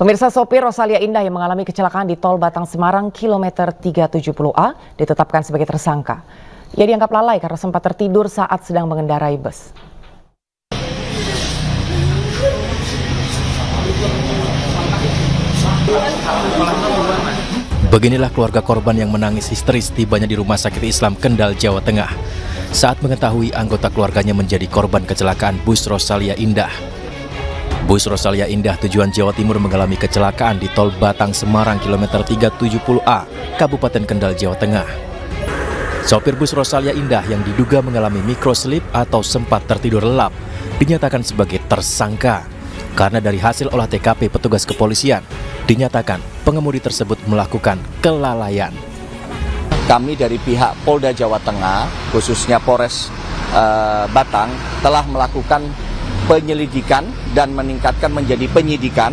Pemirsa, sopir Rosalia Indah yang mengalami kecelakaan di Tol Batang Semarang kilometer 370A ditetapkan sebagai tersangka. Ia dianggap lalai karena sempat tertidur saat sedang mengendarai bus. Beginilah keluarga korban yang menangis histeris tibanya di Rumah Sakit Islam Kendal, Jawa Tengah saat mengetahui anggota keluarganya menjadi korban kecelakaan bus Rosalia Indah. Bus Rosalia Indah tujuan Jawa Timur mengalami kecelakaan di Tol Batang Semarang kilometer 370A, Kabupaten Kendal, Jawa Tengah. Sopir bus Rosalia Indah yang diduga mengalami microslip atau sempat tertidur lelap dinyatakan sebagai tersangka karena dari hasil olah TKP petugas kepolisian dinyatakan pengemudi tersebut melakukan kelalaian. Kami dari pihak Polda Jawa Tengah, khususnya Polres Batang, telah melakukan penyelidikan dan meningkatkan menjadi penyidikan,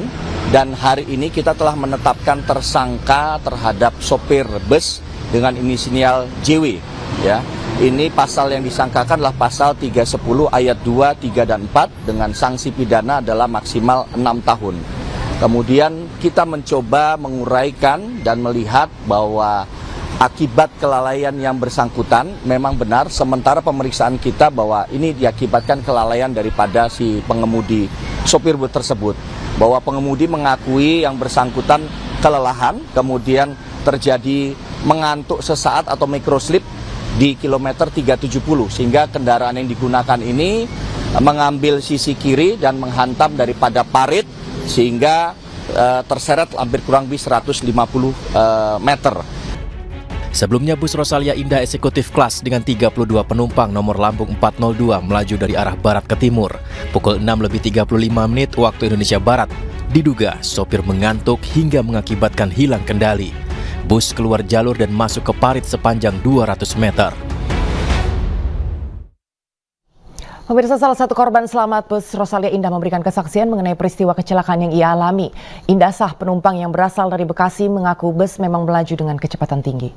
dan hari ini kita telah menetapkan tersangka terhadap sopir bus dengan inisial JW. Ya, ini pasal yang disangkakan adalah pasal 310 ayat 2, 3 dan 4 dengan sanksi pidana adalah maksimal 6 tahun. Kemudian kita mencoba menguraikan dan melihat bahwa akibat kelalaian yang bersangkutan memang benar, sementara pemeriksaan kita bahwa ini diakibatkan kelalaian daripada si pengemudi sopir bus tersebut. Bahwa pengemudi mengakui yang bersangkutan kelelahan, kemudian terjadi mengantuk sesaat atau microslip di kilometer 370, sehingga kendaraan yang digunakan ini mengambil sisi kiri dan menghantam daripada parit sehingga terseret hampir kurang lebih 150 meter. Sebelumnya bus Rosalia Indah Eksekutif Kelas dengan 32 penumpang nomor lambung 402 melaju dari arah barat ke timur pukul 6:35 waktu Indonesia Barat. Diduga sopir mengantuk hingga mengakibatkan hilang kendali. Bus keluar jalur dan masuk ke parit sepanjang 200 meter. Pemirsa, salah satu korban selamat bus Rosalia Indah memberikan kesaksian mengenai peristiwa kecelakaan yang ia alami. Indah Sah, penumpang yang berasal dari Bekasi, mengaku bus memang melaju dengan kecepatan tinggi.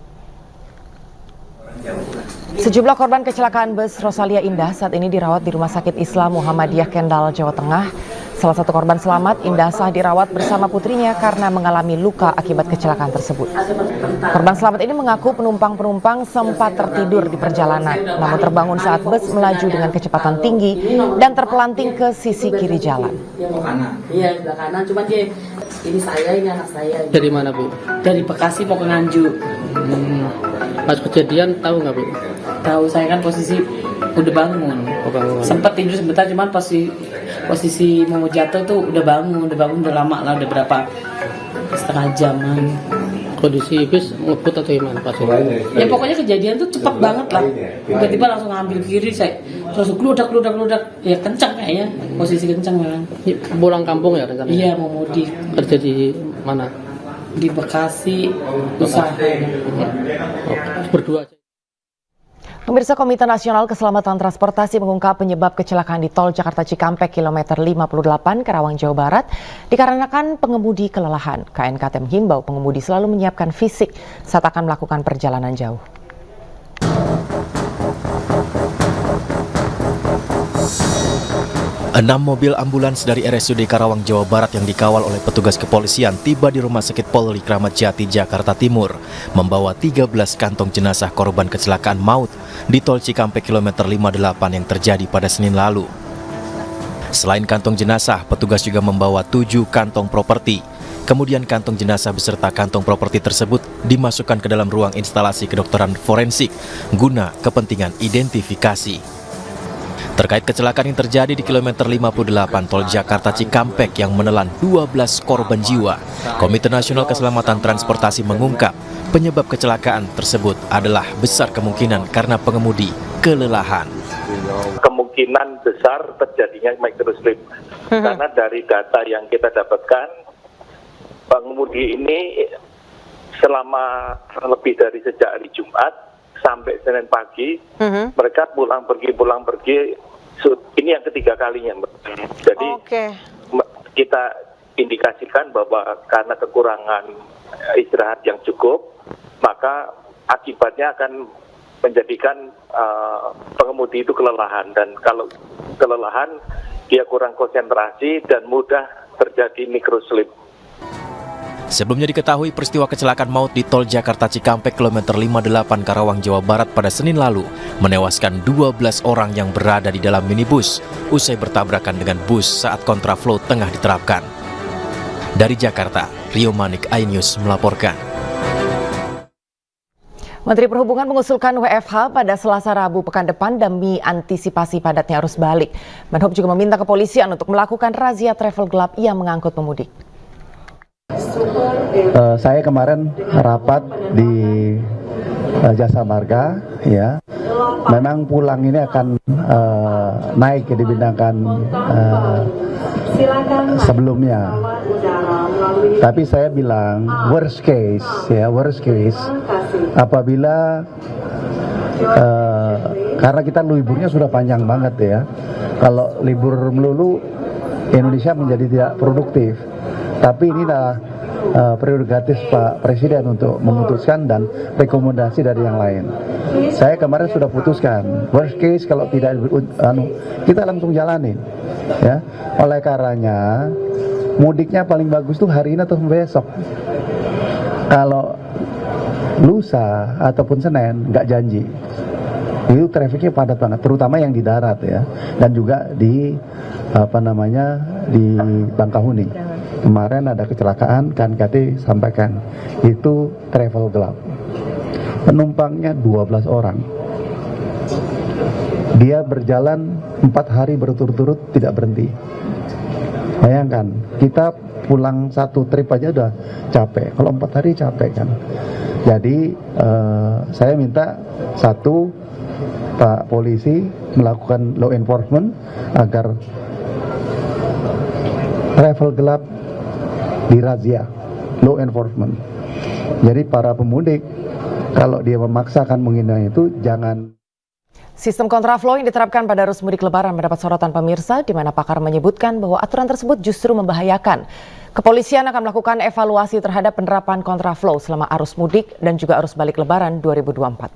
Sejumlah korban kecelakaan bus Rosalia Indah saat ini dirawat di Rumah Sakit Islam Muhammadiyah Kendal, Jawa Tengah. Salah satu korban selamat, Indah Sah, dirawat bersama putrinya karena mengalami luka akibat kecelakaan tersebut. Korban selamat ini mengaku penumpang-penumpang sempat tertidur di perjalanan, namun terbangun saat bus melaju dengan kecepatan tinggi dan terpelanting ke sisi kiri jalan. Iya, sebelah kanan, cuma dia ini saya, ini anak saya. Dari mana, Bu? Dari Bekasi mau ke Nganjuk. Pas kejadian tahu nggak, Bu? Tahu, saya kan posisi udah bangun. Sempat tidur sebentar, cuman posisi mau jatuh tuh udah bangun udah lama lah, udah berapa setengah jaman. Kondisi bis ngebut atau gimana pas? Ya pokoknya kejadian tuh cepat banget lah. Tiba-tiba langsung ngambil kiri, saya langsung gludak. Ya kencang kayaknya, posisi kencang memang. Pulang kampung ya rencananya? Iya, mau mudik. Kerja di mana? Di Bekasi, usaha. Berdua. Pemirsa, Komite Nasional Keselamatan Transportasi mengungkap penyebab kecelakaan di Tol Jakarta Cikampek kilometer 58 Karawang, Jawa Barat dikarenakan pengemudi kelelahan. KNKT menghimbau pengemudi selalu menyiapkan fisik saat akan melakukan perjalanan jauh. 6 mobil ambulans dari RSUD Karawang, Jawa Barat yang dikawal oleh petugas kepolisian tiba di Rumah Sakit Polri Kramat Jati, Jakarta Timur, membawa 13 kantong jenazah korban kecelakaan maut di Tol Cikampek kilometer 58 yang terjadi pada Senin lalu. Selain kantong jenazah, petugas juga membawa 7 kantong properti. Kemudian kantong jenazah beserta kantong properti tersebut dimasukkan ke dalam ruang instalasi kedokteran forensik guna kepentingan identifikasi. Terkait kecelakaan yang terjadi di kilometer 58 Tol Jakarta Cikampek yang menelan 12 korban jiwa, Komite Nasional Keselamatan Transportasi mengungkap penyebab kecelakaan tersebut adalah besar kemungkinan karena pengemudi kelelahan. Kemungkinan besar terjadinya microslip karena dari data yang kita dapatkan, pengemudi ini selama lebih dari sejak hari Jumat sampai Senin pagi, mereka pulang pergi, ini yang ketiga kalinya. Jadi kita indikasikan bahwa karena kekurangan istirahat yang cukup, maka akibatnya akan menjadikan pengemudi itu kelelahan, dan kalau kelelahan dia kurang konsentrasi dan mudah terjadi microslip. Sebelumnya diketahui peristiwa kecelakaan maut di tol Jakarta Cikampek kilometer 58 Karawang, Jawa Barat pada Senin lalu menewaskan 12 orang yang berada di dalam minibus usai bertabrakan dengan bus saat kontraflow tengah diterapkan. Dari Jakarta, Rio Manik, iNews melaporkan. Menteri Perhubungan mengusulkan WFH pada Selasa Rabu pekan depan demi antisipasi padatnya arus balik. Menhub juga meminta kepolisian untuk melakukan razia travel gelap yang mengangkut pemudik. Saya kemarin rapat di Jasa Marga, ya. Memang pulang ini akan naik dibandingkan sebelumnya. Tapi saya bilang worst case apabila karena kita liburnya sudah panjang banget ya. Kalau libur melulu Indonesia menjadi tidak produktif. Tapi inilah prerogatif Pak Presiden untuk memutuskan dan rekomendasi dari yang lain. Saya kemarin sudah putuskan, worst case kalau tidak kita langsung jalanin, ya. Oleh karenanya mudiknya paling bagus tuh hari ini atau besok. Kalau lusa ataupun Senin nggak janji, itu trafiknya padat banget, terutama yang di darat ya, dan juga di di Bangkahuni. Kemarin ada kecelakaan, KNKT sampaikan, itu travel gelap. Penumpangnya 12 orang. Dia berjalan 4 hari berturut-turut tidak berhenti. Bayangkan, kita pulang satu trip aja udah capek. Kalau 4 hari capek kan. Jadi saya minta satu, Pak Polisi melakukan law enforcement agar travel gelap dirazia, law enforcement. Jadi para pemudik kalau dia memaksakan menghindari itu jangan. Sistem kontraflow yang diterapkan pada arus mudik Lebaran mendapat sorotan pemirsa, di mana pakar menyebutkan bahwa aturan tersebut justru membahayakan. Kepolisian akan melakukan evaluasi terhadap penerapan kontraflow selama arus mudik dan juga arus balik Lebaran 2024.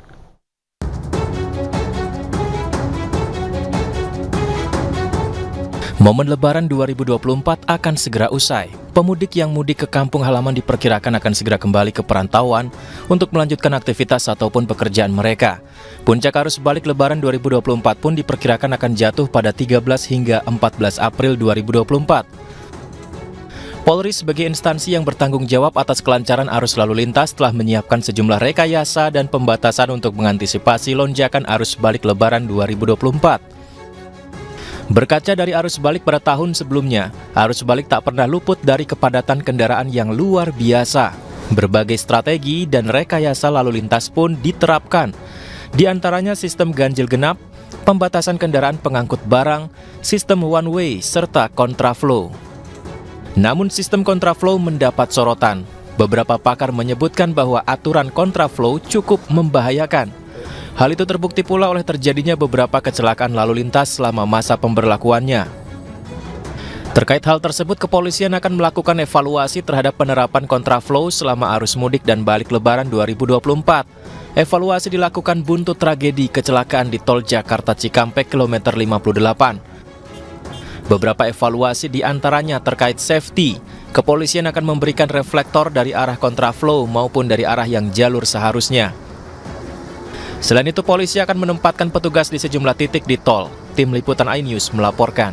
Momen Lebaran 2024 akan segera usai. Pemudik yang mudik ke kampung halaman diperkirakan akan segera kembali ke perantauan untuk melanjutkan aktivitas ataupun pekerjaan mereka. Puncak arus balik Lebaran 2024 pun diperkirakan akan jatuh pada 13 hingga 14 April 2024. Polri sebagai instansi yang bertanggung jawab atas kelancaran arus lalu lintas telah menyiapkan sejumlah rekayasa dan pembatasan untuk mengantisipasi lonjakan arus balik Lebaran 2024. Berkaca dari arus balik pada tahun sebelumnya, arus balik tak pernah luput dari kepadatan kendaraan yang luar biasa. Berbagai strategi dan rekayasa lalu lintas pun diterapkan. Di antaranya sistem ganjil genap, pembatasan kendaraan pengangkut barang, sistem one way, serta kontraflow. Namun sistem kontraflow mendapat sorotan. Beberapa pakar menyebutkan bahwa aturan kontraflow cukup membahayakan. Hal itu terbukti pula oleh terjadinya beberapa kecelakaan lalu lintas selama masa pemberlakuannya. Terkait hal tersebut, kepolisian akan melakukan evaluasi terhadap penerapan kontraflow selama arus mudik dan balik Lebaran 2024. Evaluasi dilakukan buntut tragedi kecelakaan di tol Jakarta Cikampek kilometer 58. Beberapa evaluasi diantaranya terkait safety. Kepolisian akan memberikan reflektor dari arah kontraflow maupun dari arah yang jalur seharusnya. Selain itu, polisi akan menempatkan petugas di sejumlah titik di tol. Tim Liputan iNews melaporkan.